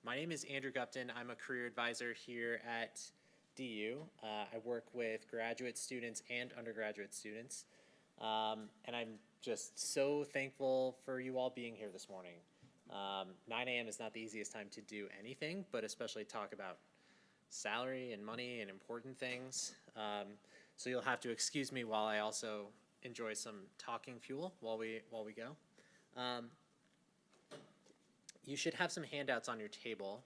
My name is Andrew Gupton. I'm a career advisor here at DU. I work with graduate students and undergraduate students. And I'm just so thankful for you all being here this morning. 9 a.m. is not the easiest time to do anything, but especially talk about salary and money and important things. So you'll have to excuse me while I also enjoy some talking fuel while we go. You should have some handouts on your table,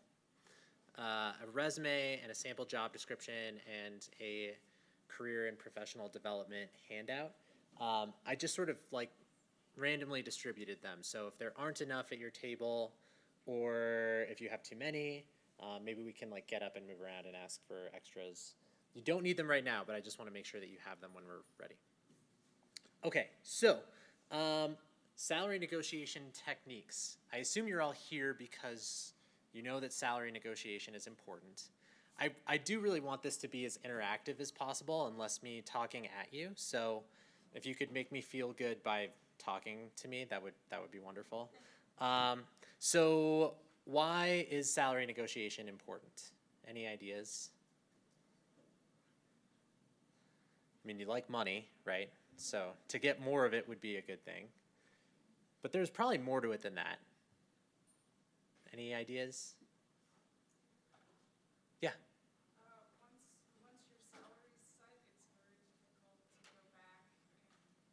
a resume and a sample job description and a career and professional development handout. I just sort of like randomly distributed them. So if there aren't enough at your table, or if you have too many, maybe we can like get up and move around and ask for extras. You don't need them right now, but I just want to make sure that you have them when we're ready. Okay, so salary negotiation techniques. I assume you're all here because you know that salary negotiation is important. I do really want this to be as interactive as possible and less me talking at you. So if you could make me feel good by talking to me, that would be wonderful. So why is salary negotiation important? Any ideas? I mean, you like money, right? So to get more of it would be a good thing. But there's probably more to it than that. Any ideas? Yeah. Once your salary's set, it's very difficult to go back and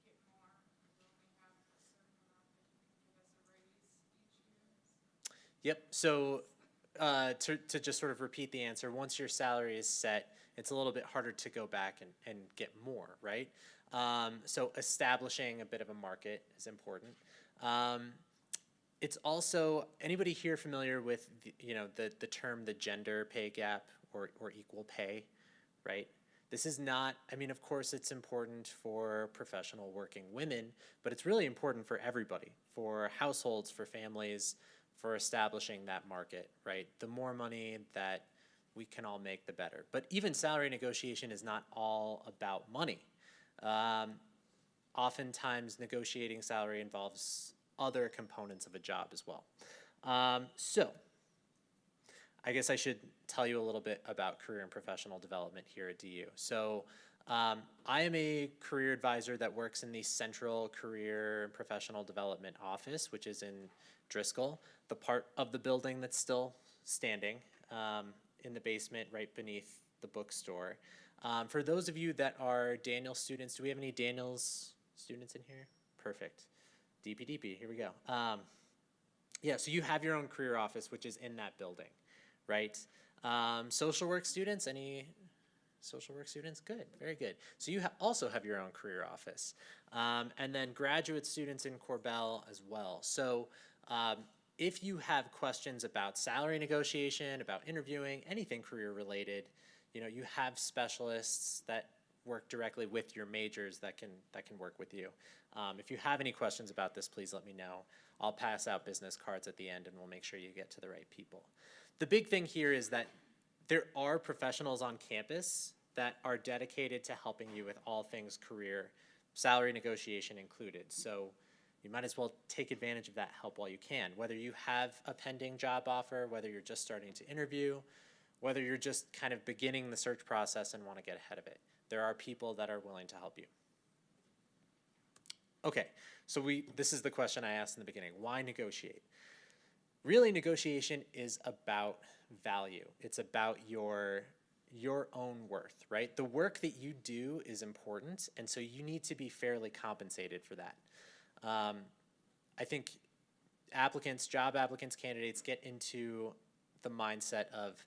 get more. You only have a certain amount that you can get as a raise each year. Yep. So to just sort of repeat the answer, once your salary is set, it's a little bit harder to go back and get more, right? So establishing a bit of a market is important. It's also, anybody here familiar with the term the gender pay gap or equal pay, right? This is not, I mean, of course it's important for professional working women, but it's really important for everybody, for households, for families, for establishing that market, right? The more money that we can all make, the better. But even salary negotiation is not all about money. Oftentimes negotiating salary involves other components of a job as well. So I guess I should tell you a little bit about career and professional development here at DU. So I am a career advisor that works in the Central Career and Professional Development Office, which is in Driscoll, the part of the building that's still standing in the basement right beneath the bookstore. For those of you that are Daniel students, do we have any Daniels students in here? Perfect. DPDP, here we go. Yeah, so you have your own career office, which is in that building, right? Social work students, any social work students? Good, very good. So you also have your own career office. And then graduate students in Corbell as well. So if you have questions about salary negotiation, about interviewing, anything career related, you have specialists that work directly with your majors that can work with you. If you have any questions about this, please let me know. I'll pass out business cards at the end and we'll make sure you get to the right people. The big thing here is that there are professionals on campus that are dedicated to helping you with all things career, salary negotiation included. So you might as well take advantage of that help while you can, whether you have a pending job offer, whether you're just starting to interview, whether you're just kind of beginning the search process and want to get ahead of it. There are people that are willing to help you. Okay, so this is the question I asked in the beginning. Why negotiate? Really, negotiation is about value. It's about your own worth, right? The work that you do is important, and so you need to be fairly compensated for that. I think job applicants, candidates get into the mindset of,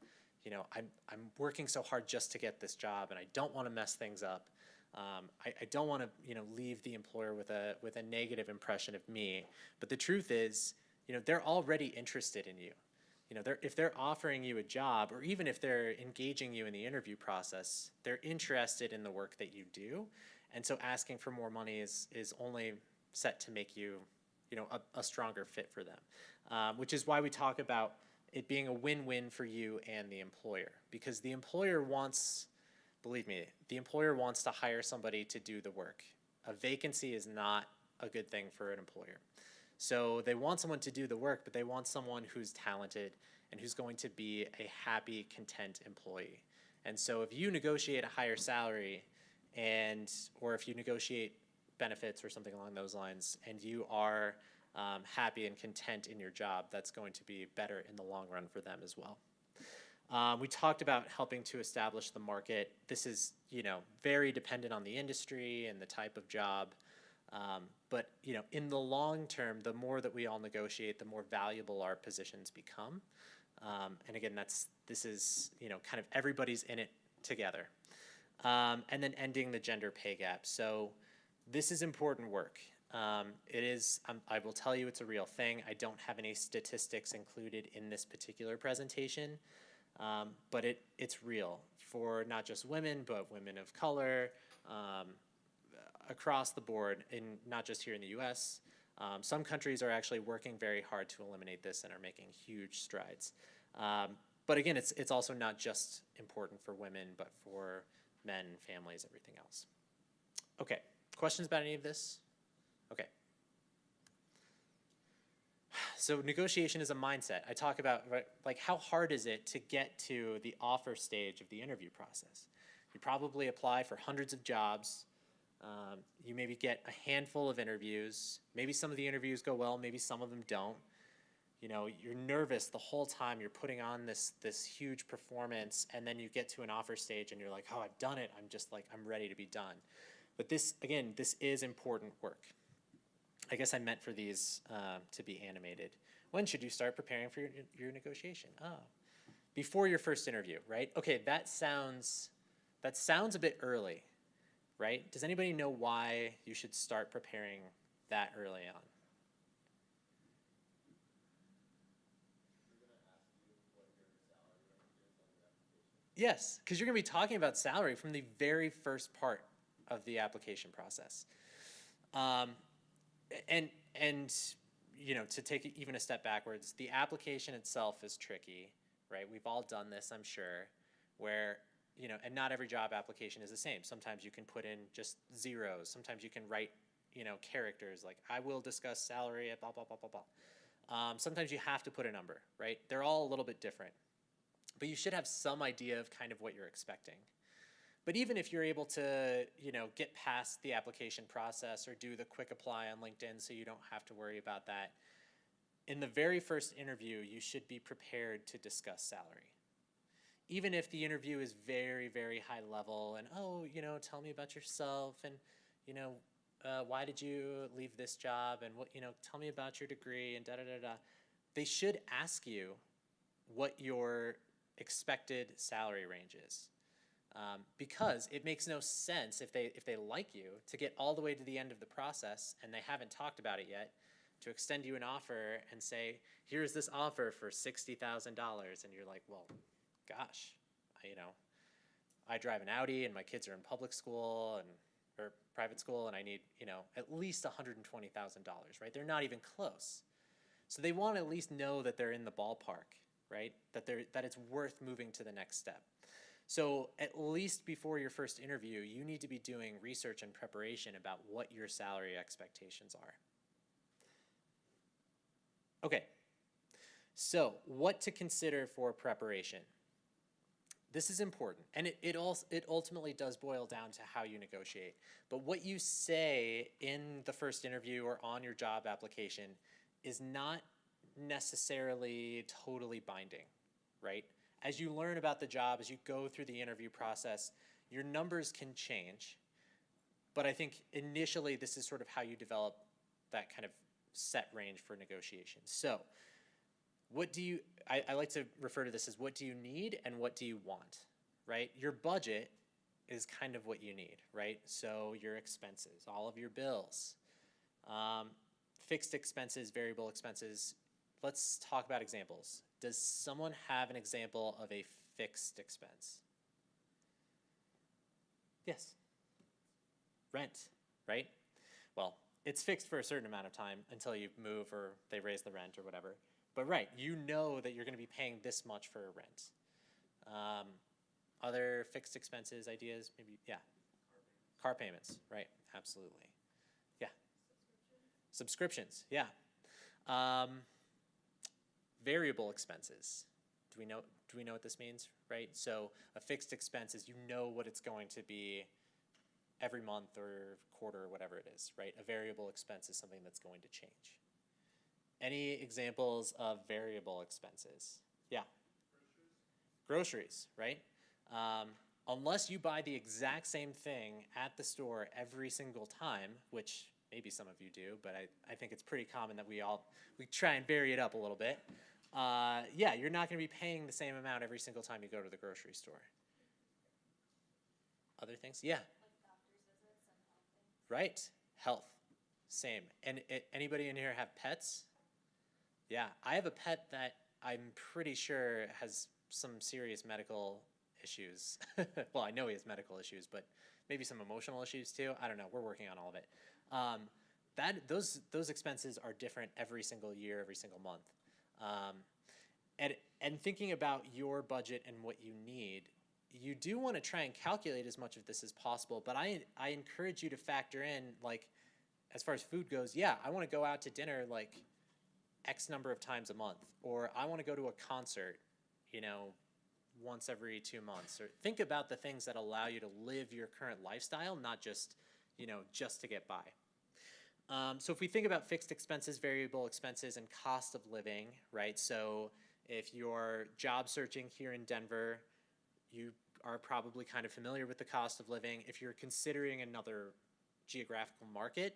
I'm working so hard just to get this job, and I don't want to mess things up. I don't want to, leave the employer with a negative impression of me. But the truth is, they're already interested in you. If they're offering you a job, or even if they're engaging you in the interview process, they're interested in the work that you do. And so asking for more money is only set to make you, a stronger fit for them. Which is why we talk about it being a win-win for you and the employer. Because the employer wants, believe me, the employer wants to hire somebody to do the work. A vacancy is not a good thing for an employer. So they want someone to do the work, but they want someone who's talented and who's going to be a happy, content employee. And so if you negotiate a higher salary or if you negotiate benefits or something along those lines, and you are happy and content in your job, that's going to be better in the long run for them as well. We talked about helping to establish the market. This is, very dependent on the industry and the type of job. But, in the long term, the more that we all negotiate, the more valuable our positions become. And again, this is, kind of everybody's in it together. And then ending the gender pay gap. So this is important work. It is, I will tell you it's a real thing. I don't have any statistics included in this particular presentation, but it's real for not just women, but women of color, across the board, not just here in the US. Some countries are actually working very hard to eliminate this and are making huge strides. But again, it's also not just important for women, but for men, families, everything else. Okay, questions about any of this? Okay. So negotiation is a mindset. I talk about, right, like, how hard is it to get to the offer stage of the interview process? You probably apply for hundreds of jobs. You maybe get a handful of interviews. Maybe some of the interviews go well, maybe some of them don't. You're nervous the whole time. You're putting on this huge performance, and then you get to an offer stage and you're like, oh, I've done it. I'm ready to be done. But this is important work. I guess I meant for these to be animated. When should you start preparing for your negotiation? Before your first interview, right? Okay, that sounds a bit early, right? Does anybody know why you should start preparing that early on? Yes, because you're going to be talking about salary from the very first part of the application process. And to take it even a step backwards, the application itself is tricky, right? We've all done this, I'm sure, where, and not every job application is the same. Sometimes you can put in just zeros. Sometimes you can write, characters like, I will discuss salary at blah, blah, blah, blah, blah. Sometimes you have to put a number, right? They're all a little bit different. But you should have some idea of kind of what you're expecting. But even if you're able to, get past the application process or do the quick apply on LinkedIn so you don't have to worry about that, in the very first interview, you should be prepared to discuss salary. Even if the interview is very, very high level and, tell me about yourself and, why did you leave this job and what, tell me about your degree and da-da-da-da. They should ask you what your expected salary range is. Because it makes no sense if they like you to get all the way to the end of the process and they haven't talked about it yet, to extend you an offer and say, here's this offer for $60,000, and you're like, well, gosh, I drive an Audi and my kids are in public school or private school and I need, at least $120,000, right? They're not even close. So they want to at least know that they're in the ballpark, right? That it's worth moving to the next step. So at least before your first interview, you need to be doing research and preparation about what your salary expectations are. Okay, so what to consider for preparation? This is important, and it ultimately does boil down to how you negotiate. But what you say in the first interview or on your job application is not necessarily totally binding, right? As you learn about the job, as you go through the interview process, your numbers can change. But I think initially this is sort of how you develop that kind of set range for negotiation. So I like to refer to this as what do you need and what do you want, right? Your budget is kind of what you need, right? So your expenses, all of your bills, fixed expenses, variable expenses. Let's talk about examples. Does someone have an example of a fixed expense? Yes. Rent, right? Well, it's fixed for a certain amount of time until you move or they raise the rent or whatever. But right, you know that you're going to be paying this much for rent. Other fixed expenses, ideas, maybe, yeah. Car payments, right, absolutely. Yeah. Subscriptions, yeah. Variable expenses. Do we know what this means, right? So a fixed expense is you know what it's going to be every month or quarter or whatever it is, right? A variable expense is something that's going to change. Any examples of variable expenses? Yeah. Groceries, right? Unless you buy the exact same thing at the store every single time, which maybe some of you do, but I think it's pretty common that we try and vary it up a little bit. Yeah, you're not going to be paying the same amount every single time you go to the grocery store. Other things? Yeah. Like doctor's visits and health things. Right. Health. Same. And anybody in here have pets? Yeah, I have a pet that I'm pretty sure has some serious medical issues. Well, I know he has medical issues, but maybe some emotional issues too. I don't know. We're working on all of it. Those expenses are different every single year, every single month. And thinking about your budget and what you need, you do want to try and calculate as much of this as possible, but I encourage you to factor in, like, as far as food goes, yeah, I want to go out to dinner like X number of times a month, or I want to go to a concert, once every 2 months, or think about the things that allow you to live your current lifestyle, not just, just to get by. So if we think about fixed expenses, variable expenses, and cost of living, right? So if you're job searching here in Denver, you are probably kind of familiar with the cost of living. If you're considering another geographical market,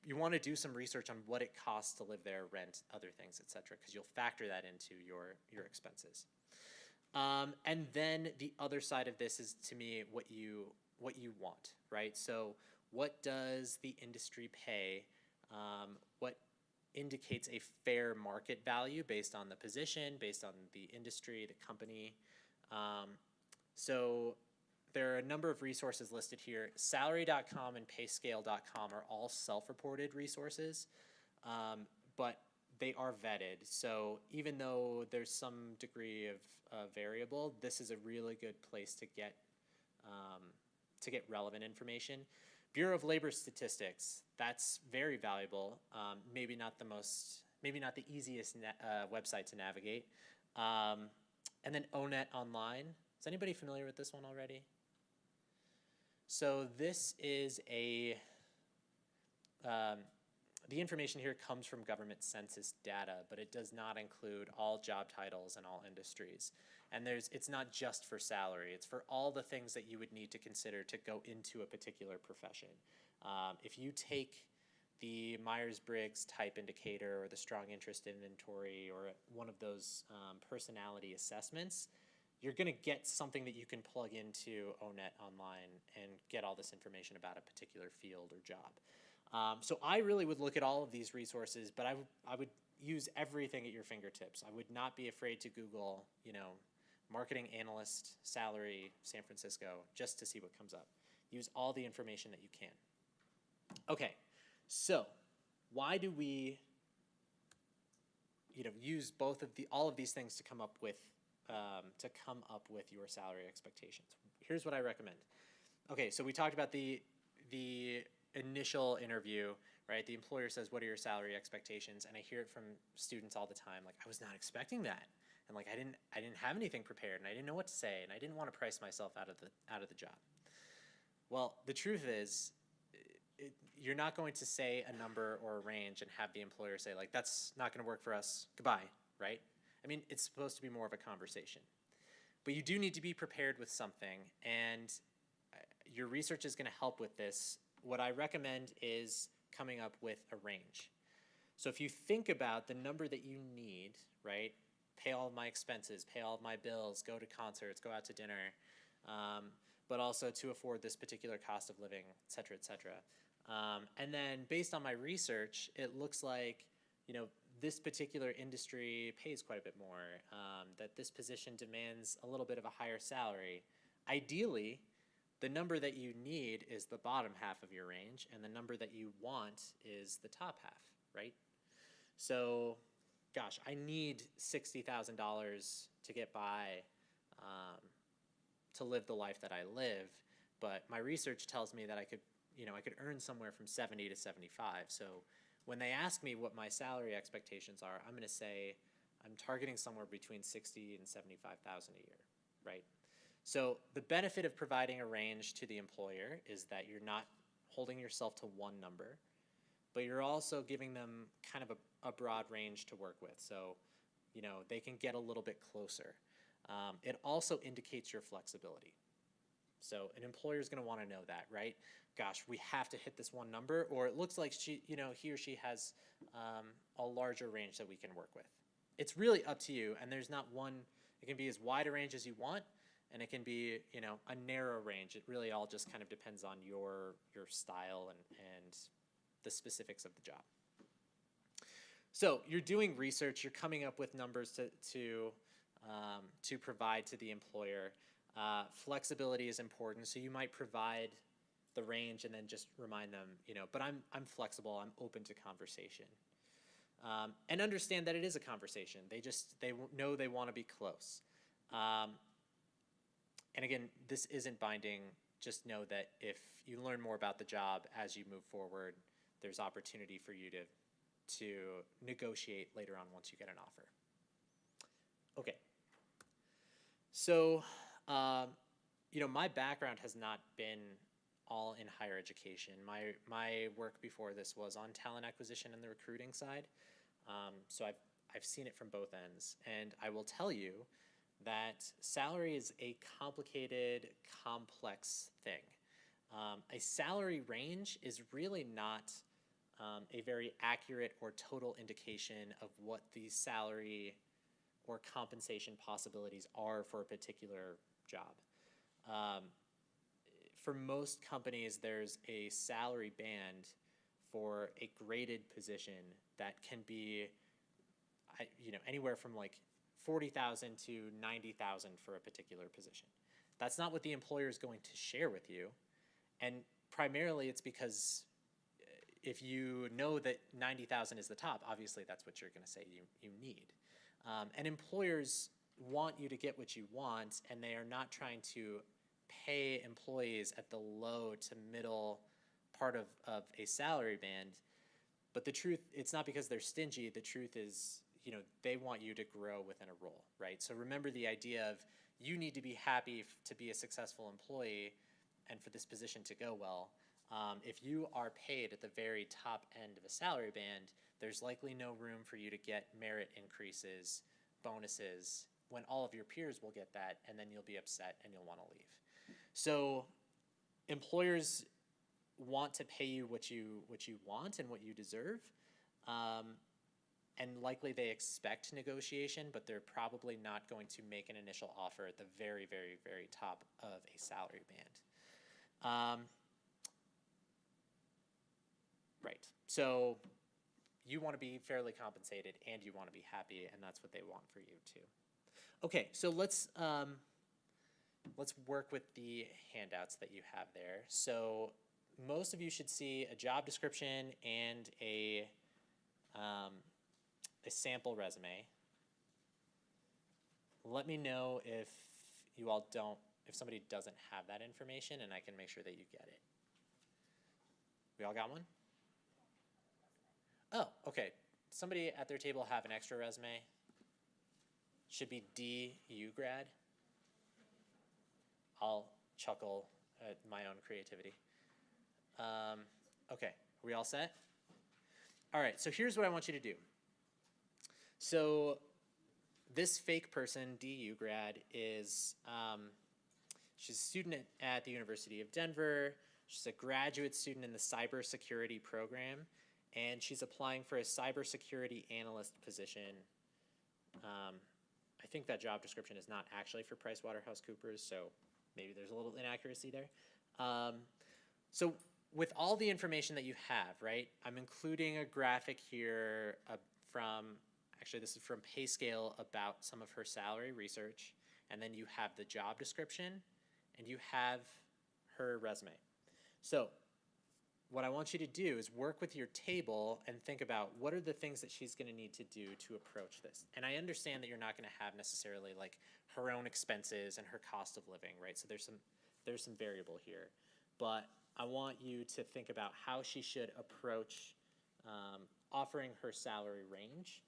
you want to do some research on what it costs to live there, rent, other things, et cetera, because you'll factor that into your expenses. And then the other side of this is, to me, what you want, right? So what does the industry pay? What indicates a fair market value based on the position, based on the industry, the company? So there are a number of resources listed here. Salary.com and payscale.com are all self-reported resources, but they are vetted. So even though there's some degree of variable, this is a really good place to get relevant information. Bureau of Labor Statistics, that's very valuable. Maybe not the easiest website to navigate. And then ONET Online. Is anybody familiar with this one already? So this is the information here comes from government census data, but it does not include all job titles and all industries. And it's not just for salary, it's for all the things that you would need to consider to go into a particular profession. If you take the Myers-Briggs type indicator or the strong interest inventory or one of those personality assessments, you're going to get something that you can plug into ONET Online and get all this information about a particular field or job. So I really would look at all of these resources, but I would use everything at your fingertips. I would not be afraid to Google, marketing analyst, salary, San Francisco, just to see what comes up. Use all the information that you can. Okay, so why do we, use all of these things to come up with your salary expectations? Here's what I recommend. Okay, so we talked about the initial interview, right? The employer says, what are your salary expectations? And I hear it from students all the time, like, I was not expecting that. And like, I didn't have anything prepared, and I didn't know what to say, and I didn't want to price myself out of the job. Well, the truth is, you're not going to say a number or a range and have the employer say, like, that's not going to work for us, goodbye, right? I mean, it's supposed to be more of a conversation. But you do need to be prepared with something, and your research is going to help with this. What I recommend is coming up with a range. So if you think about the number that you need, right, pay all of my expenses, pay all of my bills, go to concerts, go out to dinner, but also to afford this particular cost of living, et cetera, et cetera. And then based on my research, it looks like, this particular industry pays quite a bit more, that this position demands a little bit of a higher salary. Ideally, the number that you need is the bottom half of your range, and the number that you want is the top half, right? So, gosh, I need $60,000 to get by, to live the life that I live, but my research tells me that I could earn somewhere from 70 to 75. So when they ask me what my salary expectations are, I'm gonna say I'm targeting somewhere between 60 and 75,000 a year, right? So the benefit of providing a range to the employer is that you're not holding yourself to one number, but you're also giving them kind of a broad range to work with. So, you know, they can get a little bit closer. It also indicates your flexibility. So an employer is going to want to know that, right? Gosh, we have to hit this one number, or it looks like he or she has a larger range that we can work with. It's really up to you, and there's not one. It can be as wide a range as you want, and it can be, you know, a narrow range. It really all just kind of depends on your style and the specifics of the job. So you're doing research. You're coming up with numbers to provide to the employer. Flexibility is important, so you might provide the range and then just remind them, you know, but I'm flexible. I'm open to conversation, and understand that it is a conversation. They know they want to be close. And again, this isn't binding. Just know that if you learn more about the job as you move forward, there's opportunity for you to negotiate later on once you get an offer. Okay. So, you know, my background has not been all in higher education. My work before this was on talent acquisition and the recruiting side. So I've seen it from both ends, and I will tell you that salary is a complicated, complex thing. A salary range is really not a very accurate or total indication of what the salary or compensation possibilities are for a particular job. For most companies, there's a salary band for a graded position that can be, you know, anywhere from like 40,000 to 90,000 for a particular position. That's not what the employer is going to share with you, and primarily it's because if you know that 90,000 is the top, obviously that's what you're going to say you need. And employers want you to get what you want, and they are not trying to pay employees at the low to middle part of a salary band. But the truth, it's not because they're stingy. The truth is, you know, they want you to grow within a role, right? So remember the idea of you need to be happy to be a successful employee and for this position to go well. If you are paid at the very top end of a salary band, there's likely no room for you to get merit increases, bonuses, when all of your peers will get that, and then you'll be upset and you'll want to leave. So employers want to pay you what you want and what you deserve, and likely they expect negotiation, but they're probably not going to make an initial offer at the very, very, very top of a salary band. Right. So you want to be fairly compensated and you want to be happy, and that's what they want for you too. Okay, so let's work with the handouts that you have there. So most of you should see a job description and a sample resume. Let me know if you all don't, if somebody doesn't have that information, and I can make sure that you get it. We all got one? Oh, okay. Somebody at their table have an extra resume? Should be DU grad. I'll chuckle at my own creativity. Okay, are we all set? All right, so here's what I want you to do. So this fake person, DU grad, is she's a student at the University of Denver. She's a graduate student in the cybersecurity program, and she's applying for a cybersecurity analyst position. I think that job description is not actually for PricewaterhouseCoopers, so maybe there's a little inaccuracy there. So with all the information that you have, right, I'm including a graphic here actually this is from PayScale about some of her salary research, and then you have the job description, and you have her resume. So what I want you to do is work with your table and think about what are the things that she's going to need to do to approach this. And I understand that you're not going to have necessarily like her own expenses and her cost of living, right? So there's some variable here, but I want you to think about how she should approach offering her salary range,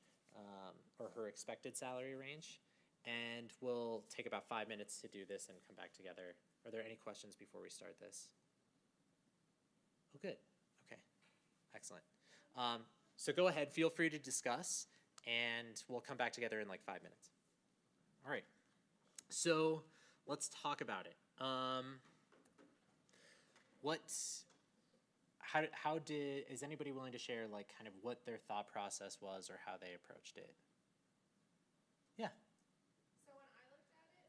or her expected salary range. And we'll take about 5 minutes to do this and come back together. Are there any questions before we start this? Oh, good. Okay. Excellent. So go ahead, feel free to discuss, and we'll come back together in like 5 minutes. All right. So let's talk about it. Is anybody willing to share like kind of what their thought process was or how they approached it? Yeah. So when I looked at it,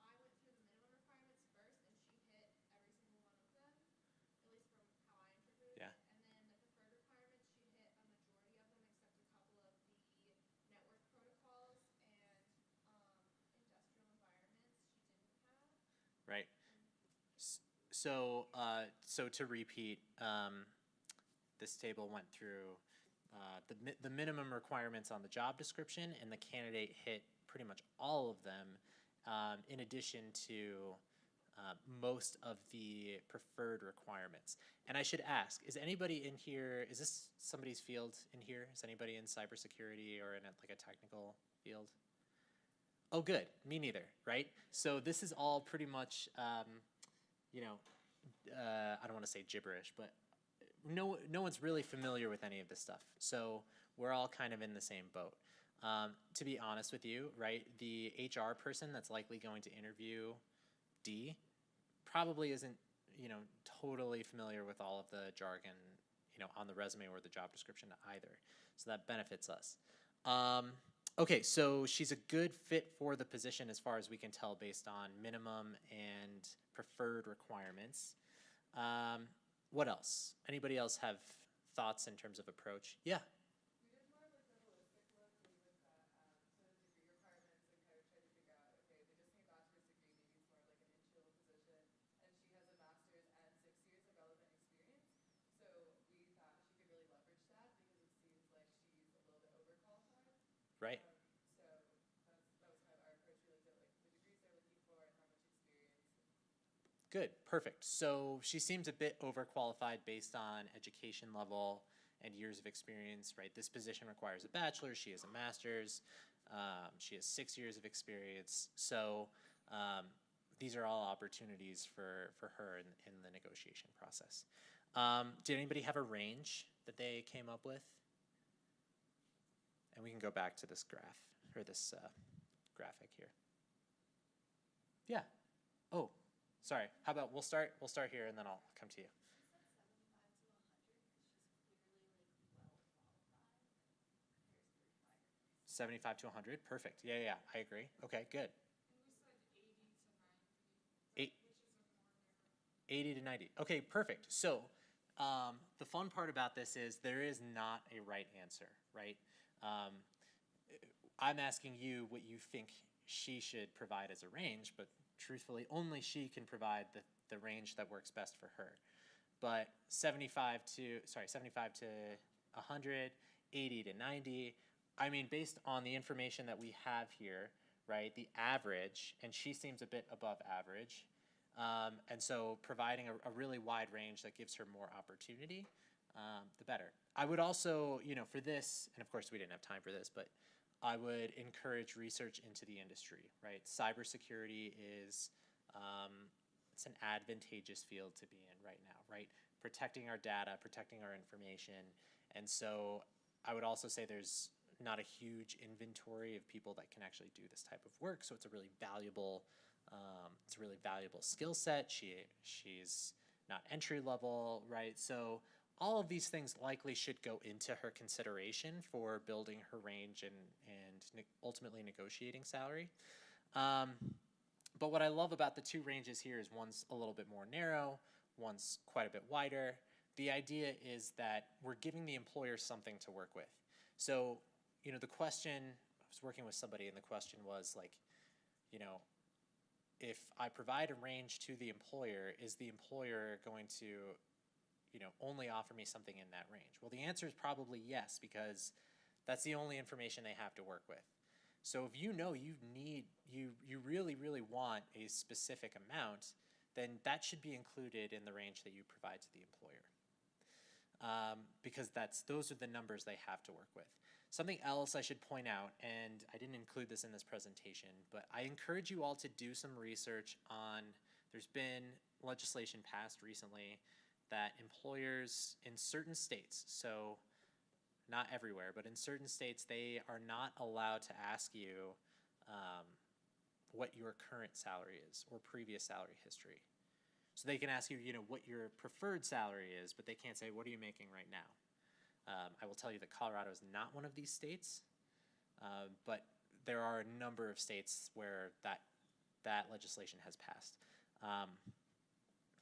I went through the minimum requirements first, and she hit every single one of them, at least from how I interpreted Yeah. it. And then the preferred requirements, she hit a majority of them, except a couple of the network protocols and industrial environments she didn't have. Right. So to repeat, this table went through the minimum requirements on the job description, and the candidate hit pretty much all of them, in addition to most of the preferred requirements. And I should ask, is anybody in here, is this somebody's field in here? Is anybody in cybersecurity or in like a technical field? Oh, good. Me neither, right? So this is all pretty much, you know, I don't want to say gibberish, but no one's really familiar with any of this stuff. So we're all kind of in the same boat. To be honest with you, right, the HR person that's likely going to interview D probably isn't, totally familiar with all of the jargon, on the resume or the job description either. So that benefits us. Okay, so she's a good fit for the position as far as we can tell based on minimum and preferred requirements. What else? Anybody else have thoughts in terms of approach? Yeah. We did more of like a holistic look. We looked at sort of degree requirements and kind of tried to figure out, okay, they just need a bachelor's degree, maybe it's more like an entry-level position, and she has a master's and 6 years of relevant experience. So we thought she could really leverage that because it seems like she's a little bit overqualified. Right. So that was kind of our approach. We looked at like the degrees they're looking for and how much experience. Good, perfect. So she seems a bit overqualified based on education level and years of experience, right? This position requires a bachelor's, she has a master's, she has 6 years of experience. So these are all opportunities for her in the negotiation process. Did anybody have a range that they came up with? And we can go back to this graph, or this graphic here. Yeah. Oh. Sorry, how about we'll start here and then I'll come to you. She said 75 to 100, which is clearly like well qualified compared to the requirements. 75 to 100, perfect. Yeah, I agree. Okay, good. And we said 80 to 90. Eight. Which is a more narrow. 80 to 90. Okay, perfect. So the fun part about this is there is not a right answer, right? I'm asking you what you think she should provide as a range, but truthfully, only she can provide the range that works best for her. But 75 to 100, 80 to 90, I mean, based on the information that we have here, right, the average, and she seems a bit above average, and so providing a really wide range that gives her more opportunity, the better. I would also, for this, and of course we didn't have time for this, but I would encourage research into the industry, right? Cybersecurity is, it's an advantageous field to be in right now, right? Protecting our data, protecting our information. And so I would also say there's not a huge inventory of people that can actually do this type of work. So it's a really valuable, skill set. She's not entry level, right? So all of these things likely should go into her consideration for building her range and ultimately negotiating salary. But what I love about the two ranges here is one's a little bit more narrow, one's quite a bit wider. The idea is that we're giving the employer something to work with. So, the question, I was working with somebody and the question was like, if I provide a range to the employer, is the employer going to only offer me something in that range? Well, the answer is probably yes, because that's the only information they have to work with. So if you really, really want a specific amount, then that should be included in the range that you provide to the employer. because those are the numbers they have to work with. Something else I should point out, and I didn't include this in this presentation, but I encourage you all to do some research on, there's been legislation passed recently that employers in certain states, so not everywhere, but in certain states, they are not allowed to ask you what your current salary is or previous salary history. So they can ask you, what your preferred salary is, but they can't say, what are you making right now? I will tell you that Colorado is not one of these states, but there are a number of states where that legislation has passed.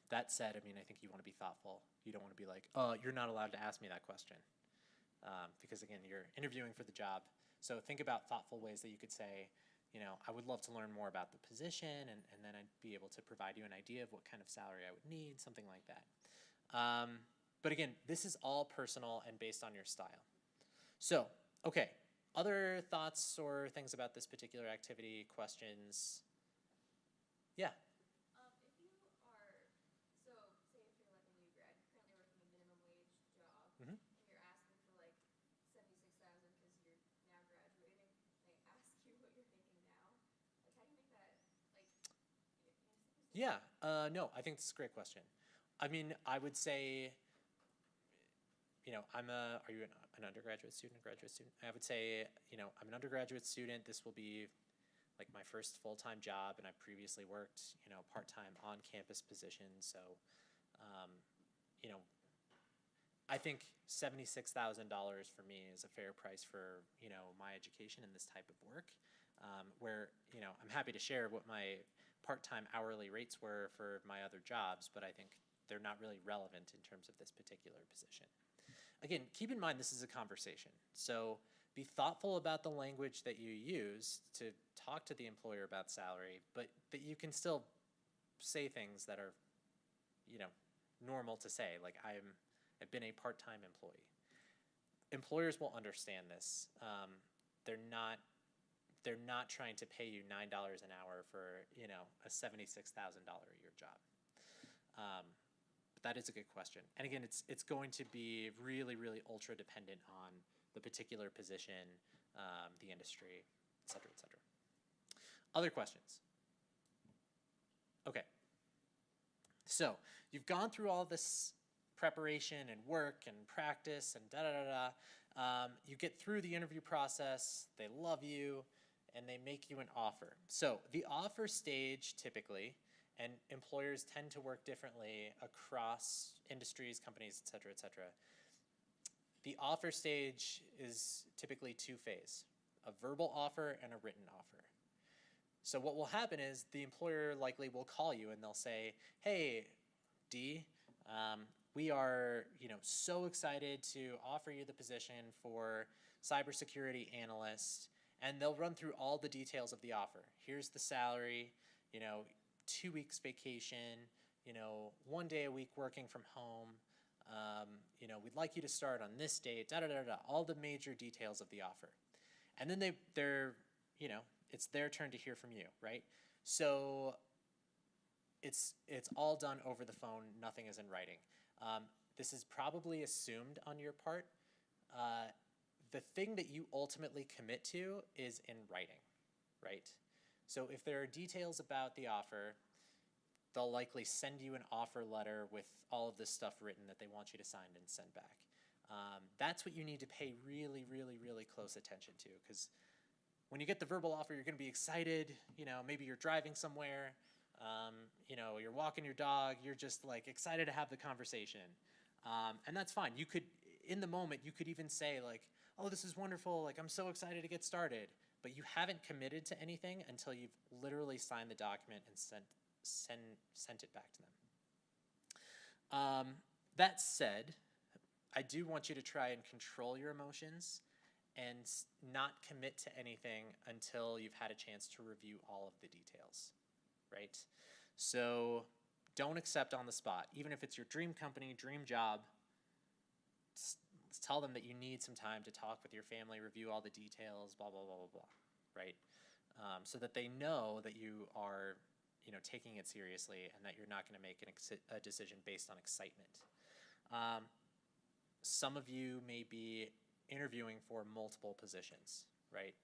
That said, I mean, I think you want to be thoughtful. You don't want to be like, oh, you're not allowed to ask me that question. Because again, you're interviewing for the job. So think about thoughtful ways that you could say, I would love to learn more about the position, and then I'd be able to provide you an idea of what kind of salary I would need, something like that. But again, this is all personal and based on your style. So, okay, other thoughts or things about this particular activity, questions? Yeah. If you are, so say if you're like a new grad, you're currently working a minimum wage job, Mhm. and you're asking for like 76,000 because you're now graduating, they ask you what you're making now. Like, how do you make that, like, Yeah, no, I think this is a great question. I mean, I would say, are you an undergraduate student, a graduate student? I would say, I'm an undergraduate student. This will be like my first full-time job, and I previously worked, part-time on-campus position. So, I think $76,000 for me is a fair price for, my education and this type of work, where, I'm happy to share what my part-time hourly rates were for my other jobs, but I think they're not really relevant in terms of this particular position. Again, keep in mind this is a conversation, so be thoughtful about the language that you use to talk to the employer about salary, but that you can still say things that are, normal to say, like I've been a part-time employee. Employers will understand this. They're not trying to pay you $9 an hour for, a $76,000 a year job. But that is a good question. And again, it's going to be really, really ultra dependent on the particular position, the industry, et cetera, et cetera. Other questions? Okay. So you've gone through all this preparation and work and practice and da-da-da-da. You get through the interview process, they love you, and they make you an offer. So the offer stage typically, and employers tend to work differently across industries, companies, et cetera, the offer stage is typically two-phase, a verbal offer and a written offer. So what will happen is the employer likely will call you and they'll say, hey, D, we are so excited to offer you the position for cybersecurity analyst, and they'll run through all the details of the offer. Here's the salary, 2 weeks vacation, 1 day a week working from home, we'd like you to start on this date, all the major details of the offer. And then they're it's their turn to hear from you, right? So it's all done over the phone, nothing is in writing. This is probably assumed on your part. The thing that you ultimately commit to is in writing, right? So if there are details about the offer, they'll likely send you an offer letter with all of this stuff written that they want you to sign and send back. That's what you need to pay really, really, really close attention to, because when you get the verbal offer, you're going to be excited. Maybe you're driving somewhere, you're walking your dog, you're just like excited to have the conversation. And that's fine. You could, in the moment, you could even say like, oh, this is wonderful, like I'm so excited to get started. But you haven't committed to anything until you've literally signed the document and sent it back to them. That said, I do want you to try and control your emotions and not commit to anything until you've had a chance to review all of the details, right? So don't accept on the spot. Even if it's your dream company, dream job, tell them that you need some time to talk with your family, review all the details, blah, blah, blah, blah, blah, right? So that they know that you are, taking it seriously and that you're not going to make a decision based on excitement. some of you may be interviewing for multiple positions, right?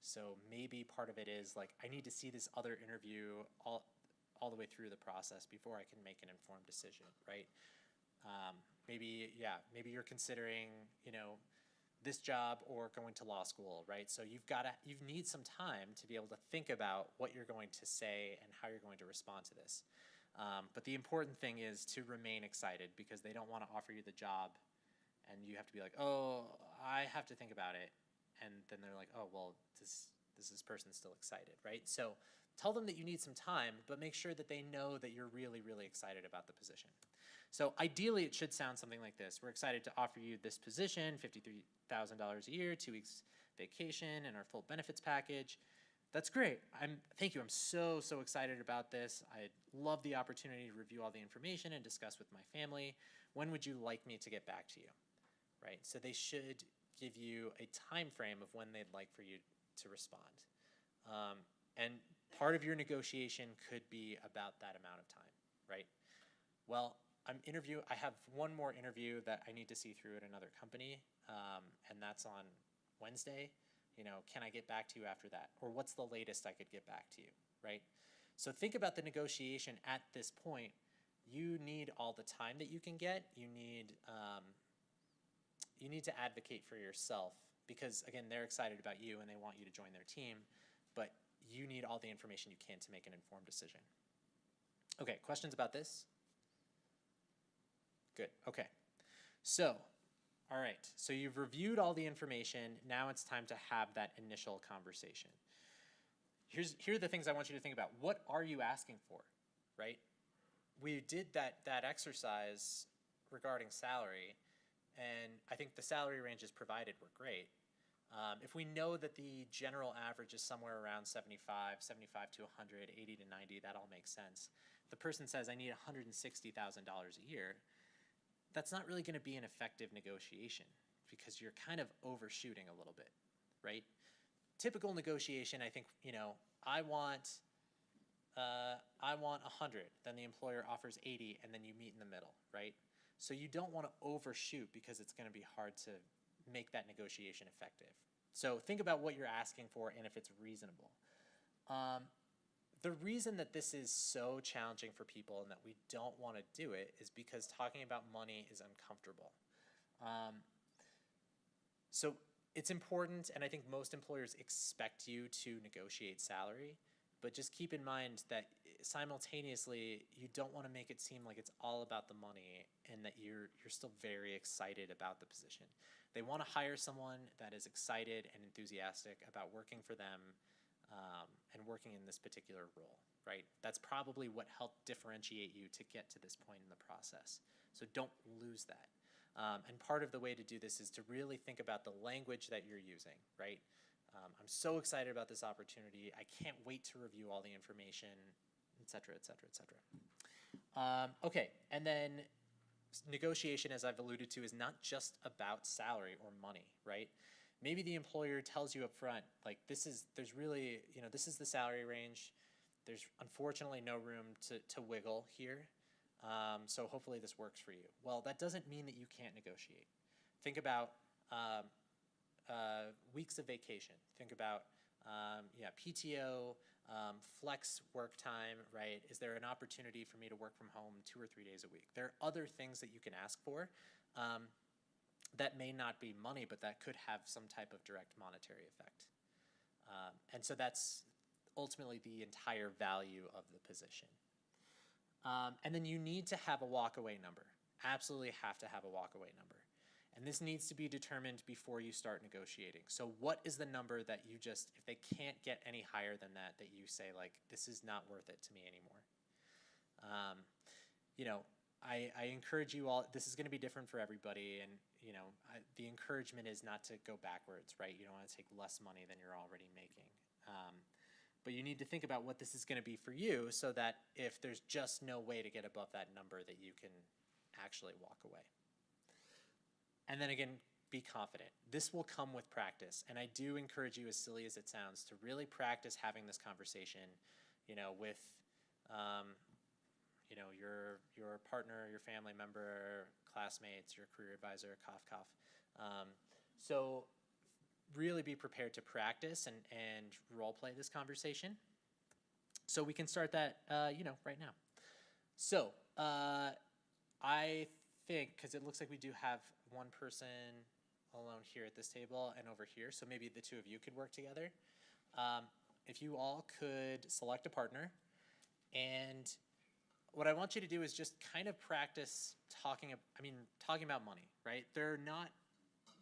So maybe part of it is like, I need to see this other interview all the way through the process before I can make an informed decision, right? Maybe you're considering, this job or going to law school, right? So you need some time to be able to think about what you're going to say and how you're going to respond to this. But the important thing is to remain excited, because they don't want to offer you the job and you have to be like, oh, I have to think about it. And then they're like, oh, well, does this person still excited, right? So tell them that you need some time, but make sure that they know that you're really, really excited about the position. So ideally, it should sound something like this. We're excited to offer you this position, $53,000 a year, 2 weeks vacation, and our full benefits package. That's great. Thank you. I'm so excited about this. I love the opportunity to review all the information and discuss with my family. When would you like me to get back to you? Right? So they should give you a time frame of when they'd like for you to respond. And part of your negotiation could be about that amount of time, right? Well, I have one more interview that I need to see through at another company, and that's on Wednesday. Can I get back to you after that? Or what's the latest I could get back to you, right? So think about the negotiation at this point. You need all the time that you can get. You need to advocate for yourself, because again, they're excited about you and they want you to join their team, but you need all the information you can to make an informed decision. Okay, questions about this? Good, okay. So, all right, so you've reviewed all the information. Now it's time to have that initial conversation. Here are the things I want you to think about. What are you asking for, right? We did that exercise regarding salary, and I think the salary ranges provided were great. If we know that the general average is somewhere around 75 to 100, 80 to 90, that all makes sense. The person says, I need $160,000 a year. That's not really going to be an effective negotiation, because you're kind of overshooting a little bit, right? Typical negotiation, I think, I want 100, then the employer offers 80, and then you meet in the middle, right? So you don't want to overshoot, because it's going to be hard to make that negotiation effective. So think about what you're asking for and if it's reasonable. The reason that this is so challenging for people and that we don't want to do it is because talking about money is uncomfortable. So it's important, and I think most employers expect you to negotiate salary, but just keep in mind that simultaneously you don't want to make it seem like it's all about the money and that you're still very excited about the position. They want to hire someone that is excited and enthusiastic about working for them and working in this particular role, right? That's probably what helped differentiate you to get to this point in the process. So don't lose that. And part of the way to do this is to really think about the language that you're using, right? I'm so excited about this opportunity. I can't wait to review all the information, et cetera, et cetera, et cetera. Okay, and then negotiation, as I've alluded to, is not just about salary or money, right? Maybe the employer tells you up front, like, this is the salary range. There's unfortunately no room to wiggle here. So hopefully this works for you. Well, that doesn't mean that you can't negotiate. Think about weeks of vacation. Think about PTO, flex work time, right? Is there an opportunity for me to work from home 2 or 3 days a week? There are other things that you can ask for that may not be money, but that could have some type of direct monetary effect. And so that's ultimately the entire value of the position. And then you need to have a walkaway number. Absolutely have to have a walkaway number. And this needs to be determined before you start negotiating. So what is the number that you just, if they can't get any higher than that, that you say, like, this is not worth it to me anymore? I encourage you all, this is going to be different for everybody, and the encouragement is not to go backwards, right? You don't want to take less money than you're already making. But you need to think about what this is going to be for you, so that if there's just no way to get above that number, that you can actually walk away. And then again, be confident. This will come with practice, and I do encourage you, as silly as it sounds, to really practice having this conversation, with you know, your partner, your family member, classmates, your career advisor, cough, cough. So really be prepared to practice and role play this conversation. So we can start that, you know, right now. So I think, because it looks like we do have one person alone here at this table and over here, so maybe the two of you could work together. If you all could select a partner, and what I want you to do is just kind of practice talking about money, right? There are not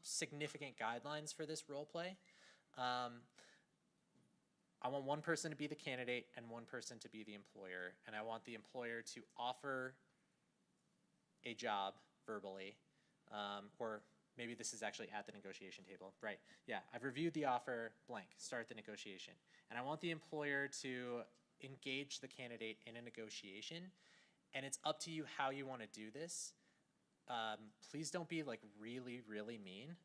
significant guidelines for this role play. I want one person to be the candidate and one person to be the employer, and I want the employer to offer a job verbally, or maybe this is actually at the negotiation table, right? Yeah, I've reviewed the offer, blank, start the negotiation. And I want the employer to engage the candidate in a negotiation, and it's up to you how you want to do this. Please don't be like really, really mean.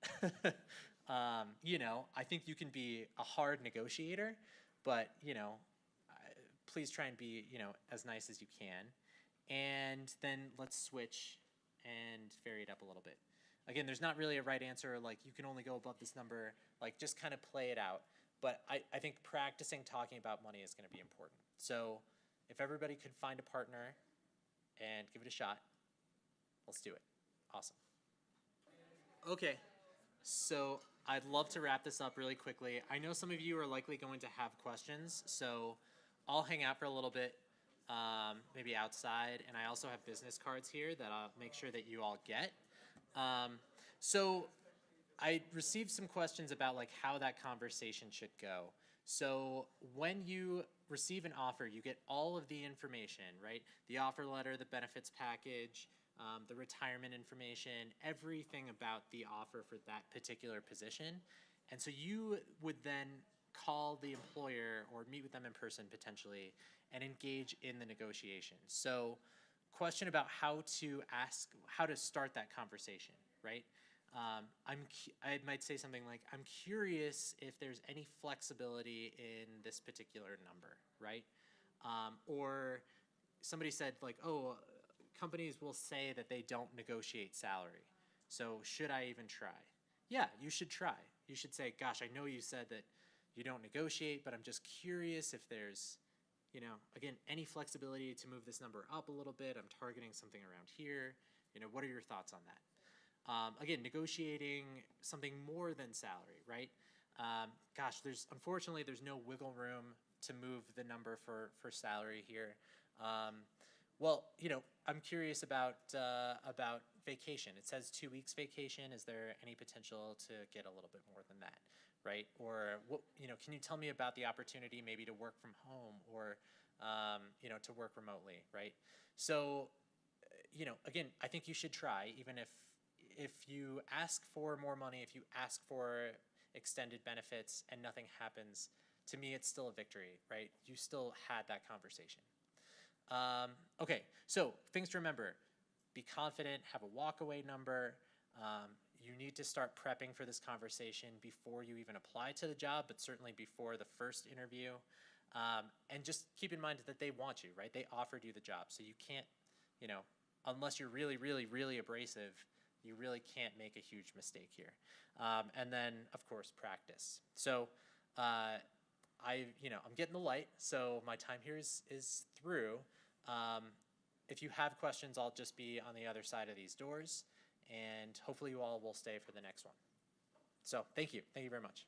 You know, I think you can be a hard negotiator, but you know, please try and be, you know, as nice as you can. And then let's switch and vary it up a little bit. Again, there's not really a right answer, like you can only go above this number, like just kind of play it out. But I think practicing talking about money is gonna be important. So if everybody could find a partner and give it a shot, let's do it. Awesome. Okay, so I'd love to wrap this up really quickly. I know some of you are likely going to have questions, so I'll hang out for a little bit, maybe outside, and I also have business cards here that I'll make sure that you all get. So I received some questions about like how that conversation should go. So when you receive an offer, you get all of the information, right? The offer letter, the benefits package, the retirement information, everything about the offer for that particular position. And so you would then call the employer or meet with them in person potentially and engage in the negotiation. So question about how to start that conversation, right? I might say something like, I'm curious if there's any flexibility in this particular number, right? Or somebody said like, oh, companies will say that they don't negotiate salary. So should I even try? Yeah, you should try. You should say, gosh, I know you said that you don't negotiate, but I'm just curious if there's, you know, again, any flexibility to move this number up a little bit. I'm targeting something around here. You know, what are your thoughts on that? Again, negotiating something more than salary, right? Gosh, unfortunately there's no wiggle room to move the number for salary here. Well, you know, I'm curious about vacation. It says 2 weeks vacation. Is there any potential to get a little bit more than that, right? Or what, you know, can you tell me about the opportunity maybe to work from home or, you know, to work remotely, right? So, you know, again, I think you should try, even if you ask for more money, if you ask for extended benefits and nothing happens, to me it's still a victory, right? You still had that conversation. Okay, so things to remember: be confident, have a walkaway number. You need to start prepping for this conversation before you even apply to the job, but certainly before the first interview. And just keep in mind that they want you, right? They offered you the job, so you can't, you know, unless you're really, really, really abrasive, you really can't make a huge mistake here. And then, of course, practice. So I'm getting the light, so my time here is through. If you have questions, I'll just be on the other side of these doors, and hopefully you all will stay for the next one. So thank you very much.